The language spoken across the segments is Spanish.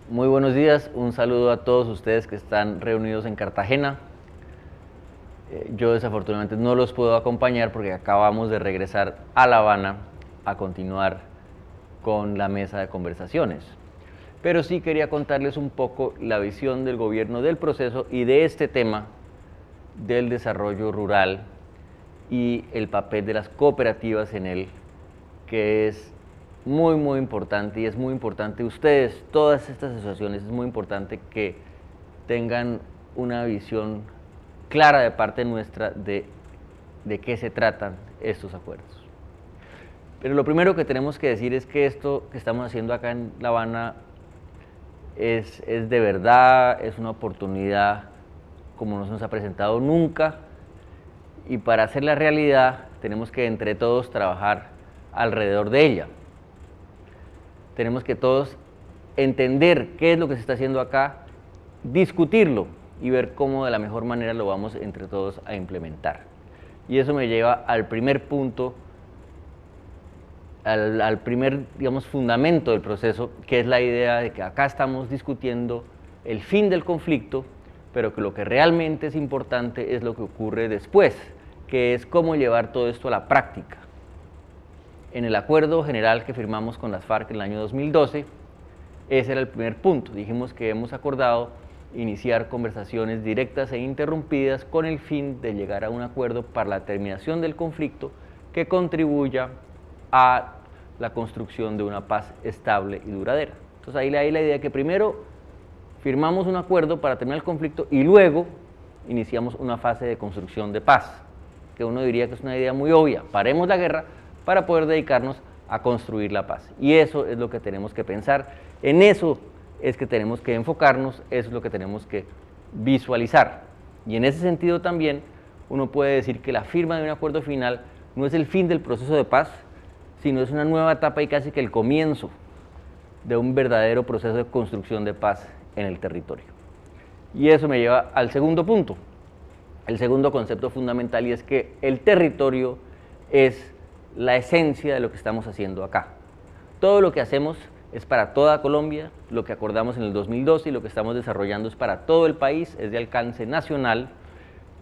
Muy buenos días, un saludo a todos ustedes que están reunidos en Cartagena. Yo desafortunadamente no los puedo acompañar porque acabamos de regresar a La Habana a continuar con la mesa de conversaciones. Pero sí quería contarles un poco la visión del gobierno del proceso y de este tema del desarrollo rural y el papel de las cooperativas en él, que es muy importante, y es muy importante ustedes, todas estas asociaciones, es muy importante que tengan una visión clara de parte nuestra de qué se tratan estos acuerdos. Pero lo primero que tenemos que decir es que esto que estamos haciendo acá en La Habana es de verdad, es una oportunidad como no se nos ha presentado nunca, y para hacerla realidad tenemos que entre todos trabajar alrededor de ella. Tenemos que todos entender qué es lo que se está haciendo acá, discutirlo y ver cómo de la mejor manera lo vamos entre todos a implementar. Y eso me lleva al primer punto, al primer, digamos, fundamento del proceso, que es la idea de que acá estamos discutiendo el fin del conflicto, pero que lo que realmente es importante es lo que ocurre después, que es cómo llevar todo esto a la práctica. En el acuerdo general que firmamos con las FARC en el año 2012, ese era el primer punto. Dijimos que hemos acordado iniciar conversaciones directas e interrumpidas con el fin de llegar a un acuerdo para la terminación del conflicto que contribuya a la construcción de una paz estable y duradera. Entonces ahí hay la idea de que primero firmamos un acuerdo para terminar el conflicto y luego iniciamos una fase de construcción de paz, que uno diría que es una idea muy obvia. Paremos la guerra para poder dedicarnos a construir la paz. Y eso es lo que tenemos que pensar, en eso es que tenemos que enfocarnos, eso es lo que tenemos que visualizar. Y en ese sentido también uno puede decir que la firma de un acuerdo final no es el fin del proceso de paz, sino es una nueva etapa y casi que el comienzo de un verdadero proceso de construcción de paz en el territorio. Y eso me lleva al segundo punto, el segundo concepto fundamental, y es que el territorio es la esencia de lo que estamos haciendo acá. Todo lo que hacemos es para toda Colombia, lo que acordamos en el 2012 y lo que estamos desarrollando es para todo el país, es de alcance nacional,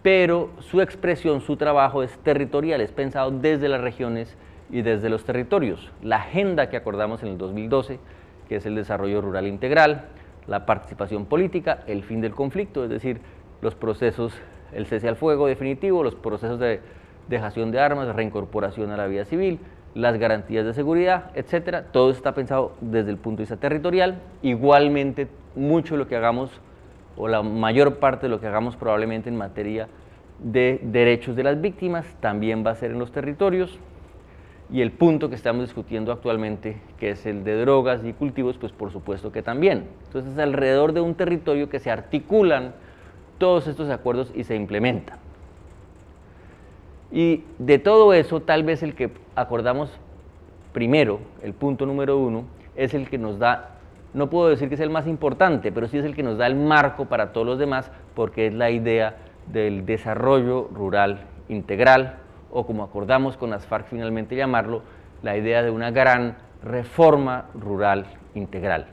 pero su expresión, su trabajo es territorial, es pensado desde las regiones y desde los territorios. La agenda que acordamos en el 2012, que es el desarrollo rural integral, la participación política, el fin del conflicto, es decir, los procesos, el cese al fuego definitivo, los procesos de dejación de armas, reincorporación a la vida civil, las garantías de seguridad, etcétera. Todo está pensado desde el punto de vista territorial. Igualmente, mucho de lo que hagamos, o la mayor parte de lo que hagamos probablemente en materia de derechos de las víctimas, también va a ser en los territorios. Y el punto que estamos discutiendo actualmente, que es el de drogas y cultivos, pues por supuesto que también. Entonces, alrededor de un territorio que se articulan todos estos acuerdos y se implementan. Y de todo eso, tal vez el que acordamos primero, el punto número 1, es el que nos da, no puedo decir que es el más importante, pero sí es el que nos da el marco para todos los demás, porque es la idea del desarrollo rural integral, o como acordamos con las FARC finalmente llamarlo, la idea de una gran reforma rural integral.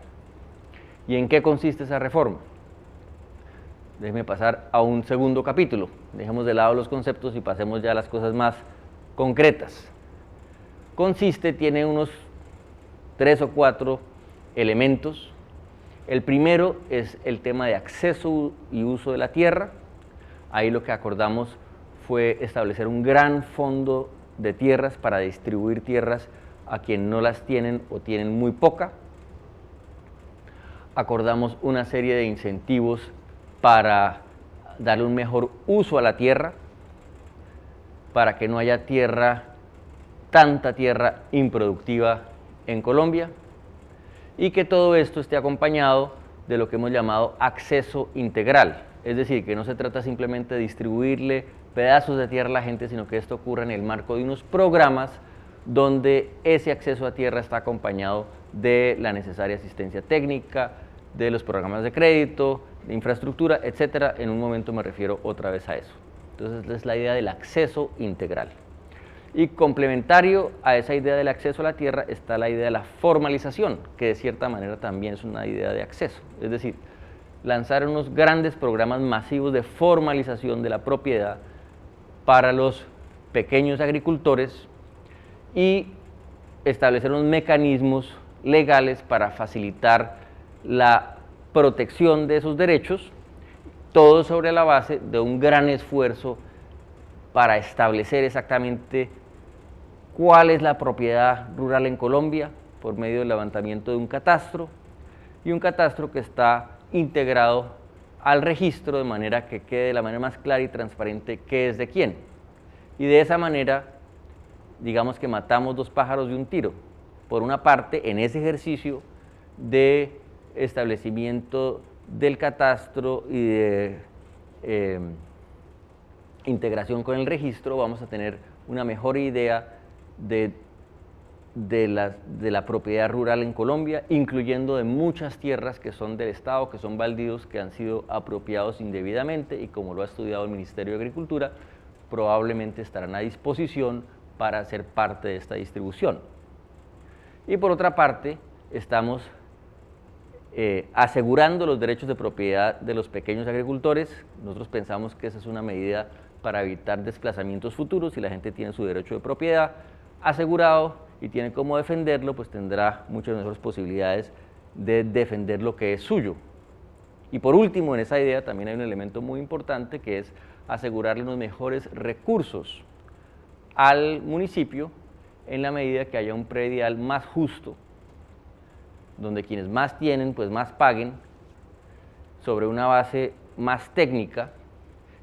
¿Y en qué consiste esa reforma? Déjeme pasar a un segundo capítulo. Dejemos de lado los conceptos y pasemos ya a las cosas más concretas. Tiene unos 3 o 4 elementos. El primero es el tema de acceso y uso de la tierra. Ahí lo que acordamos fue establecer un gran fondo de tierras para distribuir tierras a quien no las tienen o tienen muy poca. Acordamos una serie de incentivos para darle un mejor uso a la tierra, para que no haya tanta tierra improductiva en Colombia, y que todo esto esté acompañado de lo que hemos llamado acceso integral, es decir, que no se trata simplemente de distribuirle pedazos de tierra a la gente, sino que esto ocurre en el marco de unos programas donde ese acceso a tierra está acompañado de la necesaria asistencia técnica, de los programas de crédito, de infraestructura, etcétera. En un momento me refiero otra vez a eso. Entonces, es la idea del acceso integral. Y complementario a esa idea del acceso a la tierra está la idea de la formalización, que de cierta manera también es una idea de acceso. Es decir, lanzar unos grandes programas masivos de formalización de la propiedad para los pequeños agricultores y establecer unos mecanismos legales para facilitar la protección de esos derechos, todo sobre la base de un gran esfuerzo para establecer exactamente cuál es la propiedad rural en Colombia por medio del levantamiento de un catastro, y un catastro que está integrado al registro de manera que quede de la manera más clara y transparente qué es de quién. Y de esa manera, digamos que matamos dos pájaros de un tiro. Por una parte, en ese ejercicio de establecimiento del catastro y de integración con el registro, vamos a tener una mejor idea de la propiedad rural en Colombia, incluyendo de muchas tierras que son del Estado, que son baldíos, que han sido apropiados indebidamente y, como lo ha estudiado el Ministerio de Agricultura, probablemente estarán a disposición para ser parte de esta distribución. Y por otra parte, estamos asegurando los derechos de propiedad de los pequeños agricultores. Nosotros pensamos que esa es una medida para evitar desplazamientos futuros. Si la gente tiene su derecho de propiedad asegurado y tiene cómo defenderlo, pues tendrá muchas mejores posibilidades de defender lo que es suyo. Y por último, en esa idea también hay un elemento muy importante, que es asegurarle unos mejores recursos al municipio en la medida que haya un predial más justo, donde quienes más tienen, pues más paguen, sobre una base más técnica,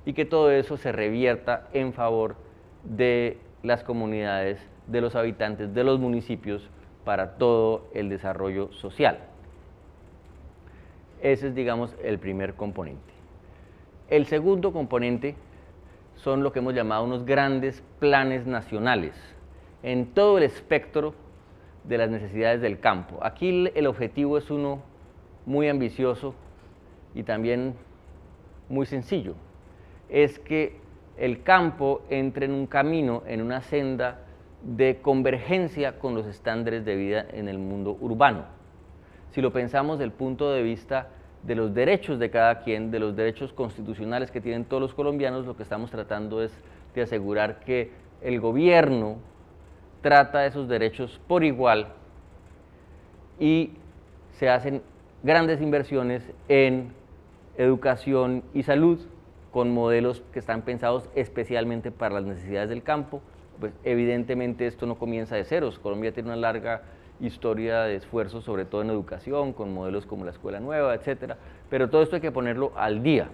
y que todo eso se revierta en favor de las comunidades, de los habitantes, de los municipios, para todo el desarrollo social. Ese es, digamos, el primer componente. El segundo componente son lo que hemos llamado unos grandes planes nacionales en todo el espectro de las necesidades del campo. Aquí el objetivo es uno muy ambicioso y también muy sencillo. Es que el campo entre en un camino, en una senda de convergencia con los estándares de vida en el mundo urbano. Si lo pensamos desde el punto de vista de los derechos de cada quien, de los derechos constitucionales que tienen todos los colombianos, lo que estamos tratando es de asegurar que el gobierno trata esos derechos por igual y se hacen grandes inversiones en educación y salud con modelos que están pensados especialmente para las necesidades del campo. Pues evidentemente esto no comienza de ceros. Colombia tiene una larga historia de esfuerzos, sobre todo en educación, con modelos como la Escuela Nueva, etcétera, pero todo esto hay que ponerlo al día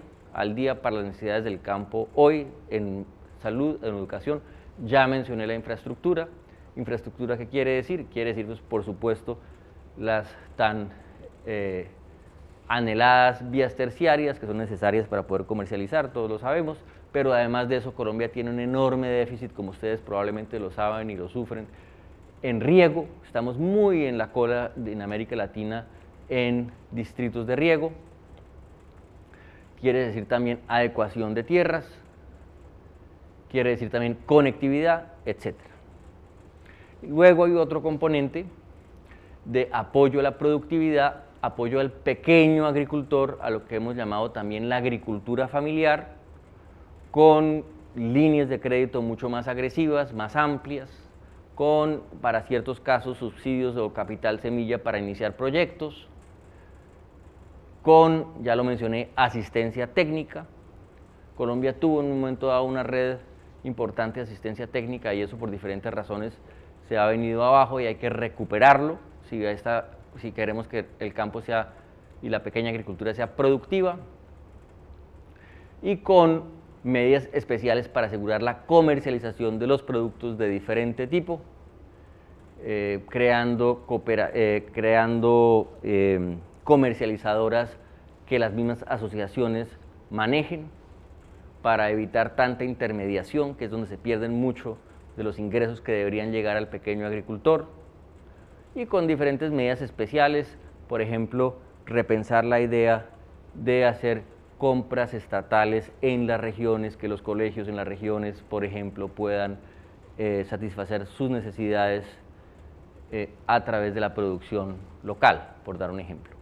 para las necesidades del campo hoy en salud, en educación. Ya mencioné la infraestructura. ¿Infraestructura qué quiere decir? Quiere decir, pues, por supuesto, las tan anheladas vías terciarias que son necesarias para poder comercializar, todos lo sabemos, pero además de eso Colombia tiene un enorme déficit, como ustedes probablemente lo saben y lo sufren, en riego. Estamos muy en la cola en América Latina en distritos de riego. Quiere decir también adecuación de tierras, quiere decir también conectividad, etc. Luego hay otro componente de apoyo a la productividad, apoyo al pequeño agricultor, a lo que hemos llamado también la agricultura familiar, con líneas de crédito mucho más agresivas, más amplias, con, para ciertos casos, subsidios o capital semilla para iniciar proyectos, con, ya lo mencioné, asistencia técnica. Colombia tuvo en un momento dado una red importante de asistencia técnica y eso por diferentes razones se ha venido abajo y hay que recuperarlo si queremos que el campo sea y la pequeña agricultura sea productiva, y con medidas especiales para asegurar la comercialización de los productos de diferente tipo, creando comercializadoras que las mismas asociaciones manejen para evitar tanta intermediación, que es donde se pierden mucho de los ingresos que deberían llegar al pequeño agricultor, y con diferentes medidas especiales, por ejemplo, repensar la idea de hacer compras estatales en las regiones, que los colegios en las regiones, por ejemplo, puedan satisfacer sus necesidades a través de la producción local, por dar un ejemplo.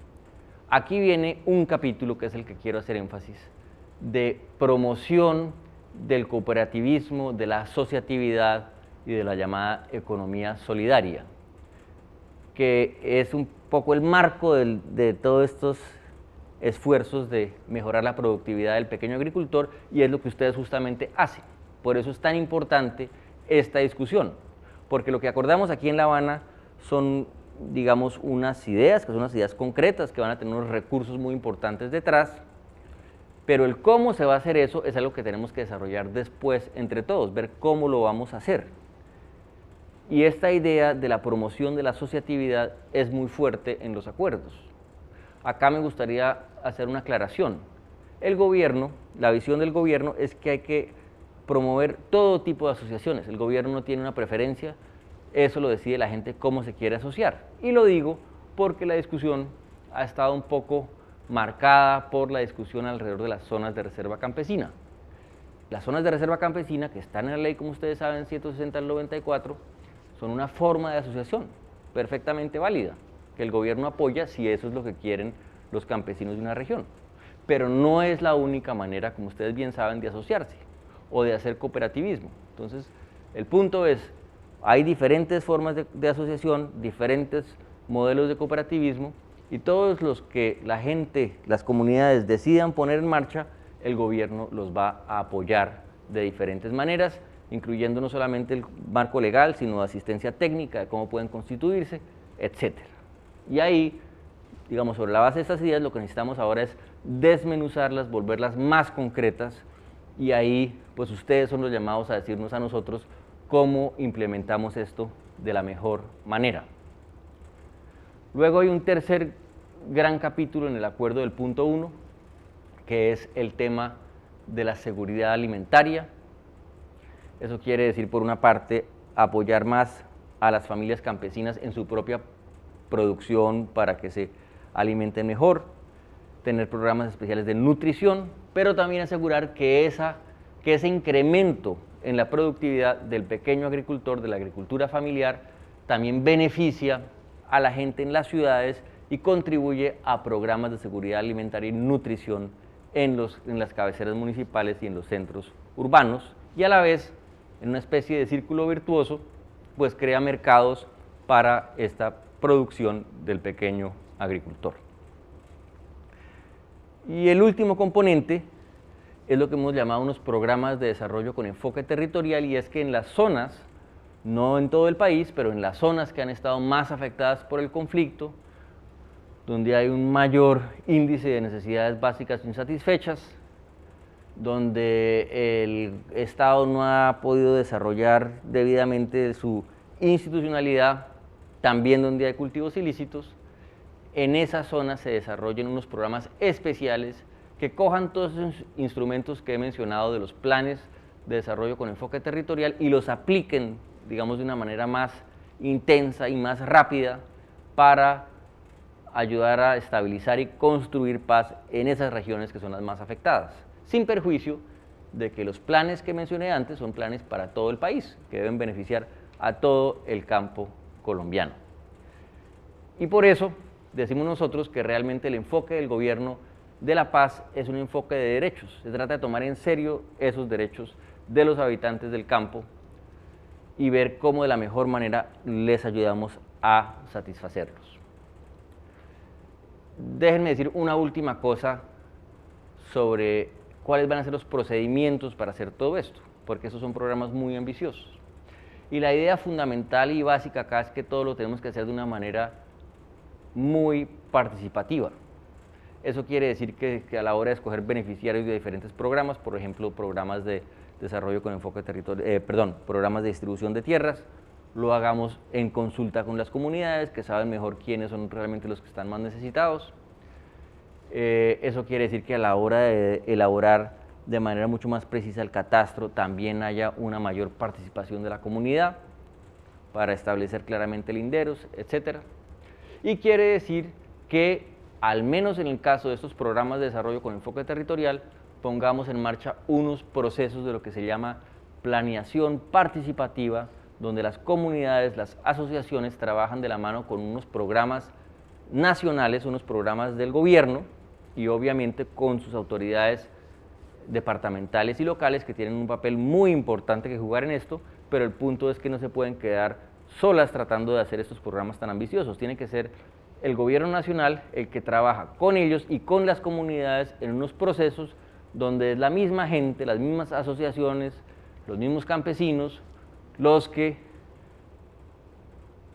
Aquí viene un capítulo que es el que quiero hacer énfasis, de promoción del cooperativismo, de la asociatividad y de la llamada economía solidaria, que es un poco el marco de todos estos esfuerzos de mejorar la productividad del pequeño agricultor, y es lo que ustedes justamente hacen. Por eso es tan importante esta discusión, porque lo que acordamos aquí en La Habana son, digamos, unas ideas, que son unas ideas concretas, que van a tener unos recursos muy importantes detrás, pero el cómo se va a hacer eso es algo que tenemos que desarrollar después entre todos, ver cómo lo vamos a hacer. Y esta idea de la promoción de la asociatividad es muy fuerte en los acuerdos. Acá me gustaría hacer una aclaración. El gobierno, la visión del gobierno es que hay que promover todo tipo de asociaciones. El gobierno no tiene una preferencia, eso lo decide la gente cómo se quiere asociar. Y lo digo porque la discusión ha estado un poco marcada por la discusión alrededor de las zonas de reserva campesina. Las zonas de reserva campesina, que están en la ley, como ustedes saben, 160 al 94, son una forma de asociación perfectamente válida, que el gobierno apoya si eso es lo que quieren los campesinos de una región. Pero no es la única manera, como ustedes bien saben, de asociarse o de hacer cooperativismo. Entonces, el punto es, hay diferentes formas de asociación, diferentes modelos de cooperativismo, y todos los que la gente, las comunidades decidan poner en marcha, el gobierno los va a apoyar de diferentes maneras, incluyendo no solamente el marco legal, sino asistencia técnica de cómo pueden constituirse, etc. Y ahí, digamos, sobre la base de estas ideas, lo que necesitamos ahora es desmenuzarlas, volverlas más concretas, y ahí, pues ustedes son los llamados a decirnos a nosotros cómo implementamos esto de la mejor manera. Luego hay un tercer gran capítulo en el acuerdo del punto 1, que es el tema de la seguridad alimentaria. Eso quiere decir, por una parte, apoyar más a las familias campesinas en su propia producción para que se alimenten mejor, tener programas especiales de nutrición, pero también asegurar que ese incremento en la productividad del pequeño agricultor, de la agricultura familiar, también beneficia a la gente en las ciudades y contribuye a programas de seguridad alimentaria y nutrición en las cabeceras municipales y en los centros urbanos, y a la vez, en una especie de círculo virtuoso, pues crea mercados para esta producción del pequeño agricultor. Y el último componente es lo que hemos llamado unos programas de desarrollo con enfoque territorial, y es que en las zonas, no en todo el país, pero en las zonas que han estado más afectadas por el conflicto, donde hay un mayor índice de necesidades básicas insatisfechas, donde el Estado no ha podido desarrollar debidamente su institucionalidad, también donde hay cultivos ilícitos, en esas zonas se desarrollen unos programas especiales que cojan todos esos instrumentos que he mencionado de los planes de desarrollo con enfoque territorial y los apliquen, digamos, de una manera más intensa y más rápida para ayudar a estabilizar y construir paz en esas regiones que son las más afectadas, sin perjuicio de que los planes que mencioné antes son planes para todo el país, que deben beneficiar a todo el campo colombiano. Y por eso decimos nosotros que realmente el enfoque del gobierno de la paz es un enfoque de derechos. Se trata de tomar en serio esos derechos de los habitantes del campo y ver cómo de la mejor manera les ayudamos a satisfacerlos. Déjenme decir una última cosa sobre cuáles van a ser los procedimientos para hacer todo esto, porque esos son programas muy ambiciosos. Y la idea fundamental y básica acá es que todo lo tenemos que hacer de una manera muy participativa. Eso quiere decir que a la hora de escoger beneficiarios de diferentes programas, por ejemplo, programas de desarrollo con enfoque territorial, programas de distribución de tierras, lo hagamos en consulta con las comunidades, que saben mejor quiénes son realmente los que están más necesitados. Eso quiere decir que a la hora de elaborar de manera mucho más precisa el catastro, también haya una mayor participación de la comunidad para establecer claramente linderos, etc. Y quiere decir que, al menos en el caso de estos programas de desarrollo con enfoque territorial, pongamos en marcha unos procesos de lo que se llama planeación participativa donde las comunidades, las asociaciones trabajan de la mano con unos programas nacionales, unos programas del gobierno y obviamente con sus autoridades departamentales y locales que tienen un papel muy importante que jugar en esto, pero el punto es que no se pueden quedar solas tratando de hacer estos programas tan ambiciosos. Tiene que ser el gobierno nacional el que trabaja con ellos y con las comunidades en unos procesos donde es la misma gente, las mismas asociaciones, los mismos campesinos, los que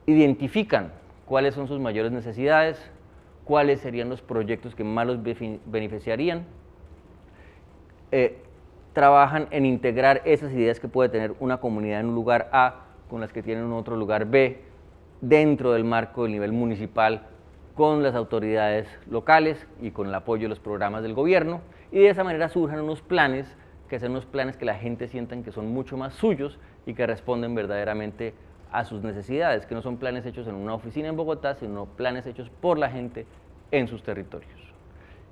identifican cuáles son sus mayores necesidades, cuáles serían los proyectos que más los beneficiarían, trabajan en integrar esas ideas que puede tener una comunidad en un lugar A con las que tienen en otro lugar B, dentro del marco del nivel municipal, con las autoridades locales y con el apoyo de los programas del gobierno, y de esa manera surjan unos planes que sean unos planes que la gente sientan que son mucho más suyos y que responden verdaderamente a sus necesidades, que no son planes hechos en una oficina en Bogotá, sino planes hechos por la gente en sus territorios.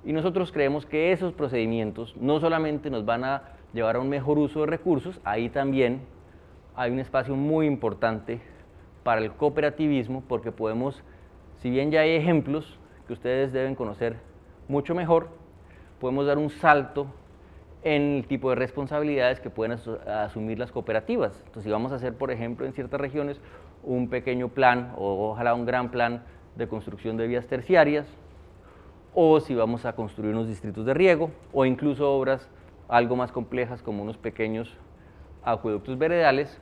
Y nosotros creemos que esos procedimientos no solamente nos van a llevar a un mejor uso de recursos, ahí también hay un espacio muy importante para el cooperativismo, porque podemos, si bien ya hay ejemplos que ustedes deben conocer mucho mejor, podemos dar un salto en el tipo de responsabilidades que pueden asumir las cooperativas. Entonces, si vamos a hacer, por ejemplo, en ciertas regiones, un pequeño plan o ojalá un gran plan de construcción de vías terciarias, o si vamos a construir unos distritos de riego, o incluso obras algo más complejas como unos pequeños acueductos veredales,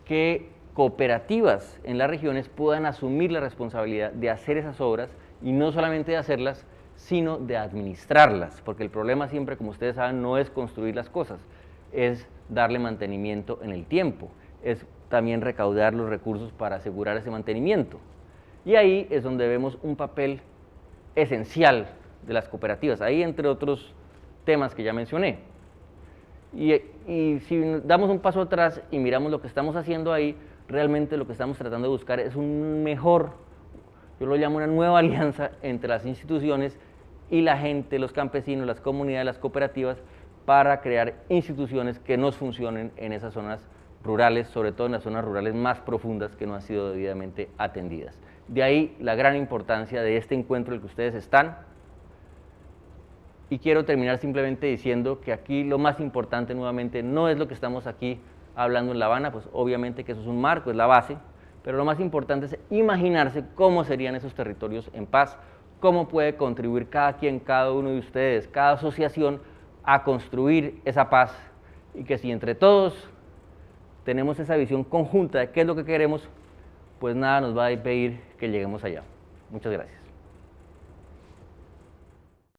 que cooperativas en las regiones puedan asumir la responsabilidad de hacer esas obras y no solamente de hacerlas, sino de administrarlas, porque el problema siempre, como ustedes saben, no es construir las cosas, es darle mantenimiento en el tiempo, es también recaudar los recursos para asegurar ese mantenimiento. Y ahí es donde vemos un papel esencial de las cooperativas, ahí entre otros temas que ya mencioné. Y si damos un paso atrás y miramos lo que estamos haciendo ahí, realmente lo que estamos tratando de buscar es un mejor, yo lo llamo una nueva alianza entre las instituciones y la gente, los campesinos, las comunidades, las cooperativas, para crear instituciones que nos funcionen en esas zonas rurales, sobre todo en las zonas rurales más profundas que no han sido debidamente atendidas. De ahí la gran importancia de este encuentro en el que ustedes están. Y quiero terminar simplemente diciendo que aquí lo más importante nuevamente no es lo que estamos aquí hablando en La Habana, pues obviamente que eso es un marco, es la base, pero lo más importante es imaginarse cómo serían esos territorios en paz, cómo puede contribuir cada quien, cada uno de ustedes, cada asociación a construir esa paz, y que si entre todos tenemos esa visión conjunta de qué es lo que queremos, pues nada nos va a impedir que lleguemos allá. Muchas gracias.